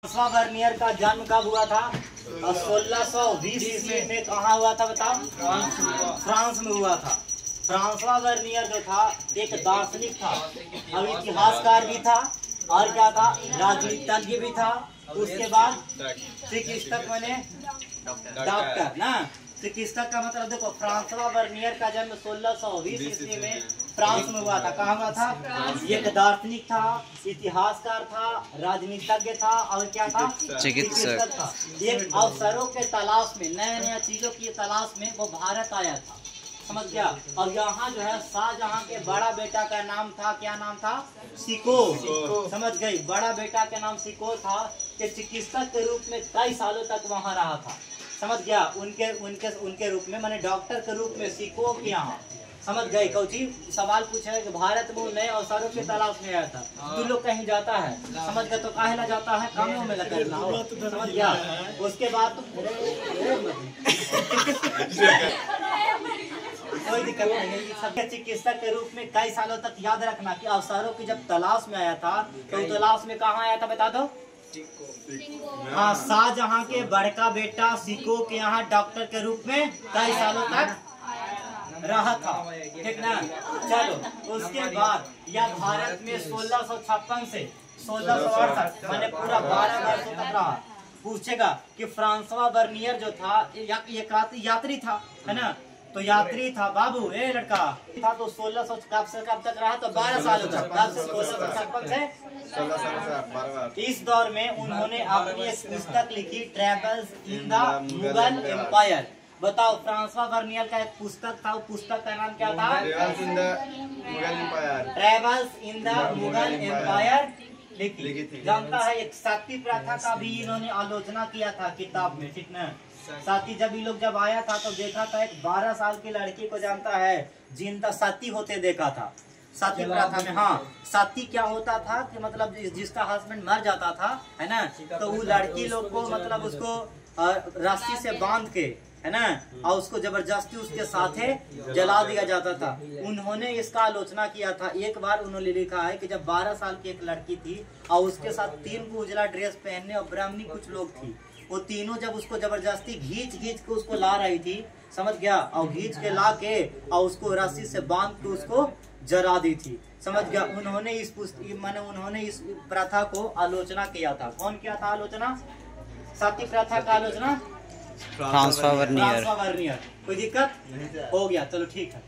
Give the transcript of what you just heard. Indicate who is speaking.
Speaker 1: Francois Bernier का जन्म कब हुआ था? 1620 ईस्वी में। कहाँ हुआ था बताओ? फ्रांस में हुआ था। फ्रांसवा वर्नियर जो था एक दार्शनिक था, अब इतिहासकार भी था और क्या था, राजनीतिज्ञ भी था। उसके बाद चिकित्सक बने, डॉक्टर ना। चिकित्सक का मतलब देखो, फ्रांसवा वर्नियर का जन्म 1620 ईस्वी में फ्रांस में हुआ था। कहाँ हुआ था? एक दार्शनिक था, इतिहासकार था, राजनीतिज्ञ था और क्या था? चिकित्सक था। एक अवसरों के तलाश में, नया नया चीजों की तलाश में वो भारत आया था, समझ गया। और यहाँ जो है शाहजहां के बड़ा बेटा का नाम था, क्या नाम था? सिको। समझ गई? बड़ा बेटा का नाम सिको था, कि चिकित्सक के रूप में कई सालों तक वहाँ रहा था, समझ गया। उनके रूप में, माने डॉक्टर के रूप में सिको के यहाँ, समझ गए। कौची सवाल पूछा है कि भारत में नए अवसरों की तलाश में आया था। तू लोग कहीं जाता है, समझ गए, तो काहे ला जाता है? कामों में लगा रहना हो, समझ गया। उसके बाद कोई दिक्कत नहीं है। सबके चिकित्सक के रूप में कई सालों तक, याद रखना कि अवसरों की जब तलाश में आया था, तो तलाश में कहाँ आया था बता दो? हाँ, शाहजहां के बड़का बेटा सिको के यहाँ डॉक्टर के रूप में कई सालों तक रहा था, ठीक ना। चलो, उसके बाद यह भारत में 1656 से 1668 मैंने पूरा 12 वर्षों तक रहा। पूछेगा कि फ्रांसवा वर्नियर जो था एक यात्री था, है ना। तो यात्री था बाबू, ए लड़का था, तो 1600 कब से कब तक रहा? तो 12 सालों तक। कब से? 1656 से। इस दौर में उन्होंने अपनी एक पुस्तक लिखी, travels in the Mughal empire. बताओ, फ्रांसवा वर्नियर का एक पुस्तक था, वो पुस्तक का नाम क्या था? Travels in the Mughal empire लिखी। जानता है, एक सती प्रथा का भी इन्होंने आलोचना किया था किताब में, ठीक ना। साथी जब आया था तो देखा था एक 12 साल की लड़की को, जानता है, जिनका सती होते देखा था। सती प्रथा में, हाँ, सती क्या होता था कि मतलब जिसका हस्बैंड मर जाता था, है ना, तो वो लड़की लोग को मतलब उसको रस्सी से बांध के, है ना, और उसको जबरदस्ती उसके साथे जला दिया जाता था। उन्होंने इसका आलोचना किया था। एक बार उन्होंने लिखा है कि जब 12 साल की एक लड़की थी और उसके साथ 3 को उजला ड्रेस पहनने और ब्राह्मणी कुछ लोग थी, वो तीनों जब उसको जबरदस्ती घींच के उसको ला रही थी, समझ गया, और घींच के ला के और उसको रस्सी से बांध के उसको जला दी थी, समझ गया। उन्होंने इस प्रथा को आलोचना किया था। कौन किया था आलोचना? सती प्रथा का आलोचना फ्रांसवा वर्नियर। कोई दिक्कत? हो गया, चलो ठीक है।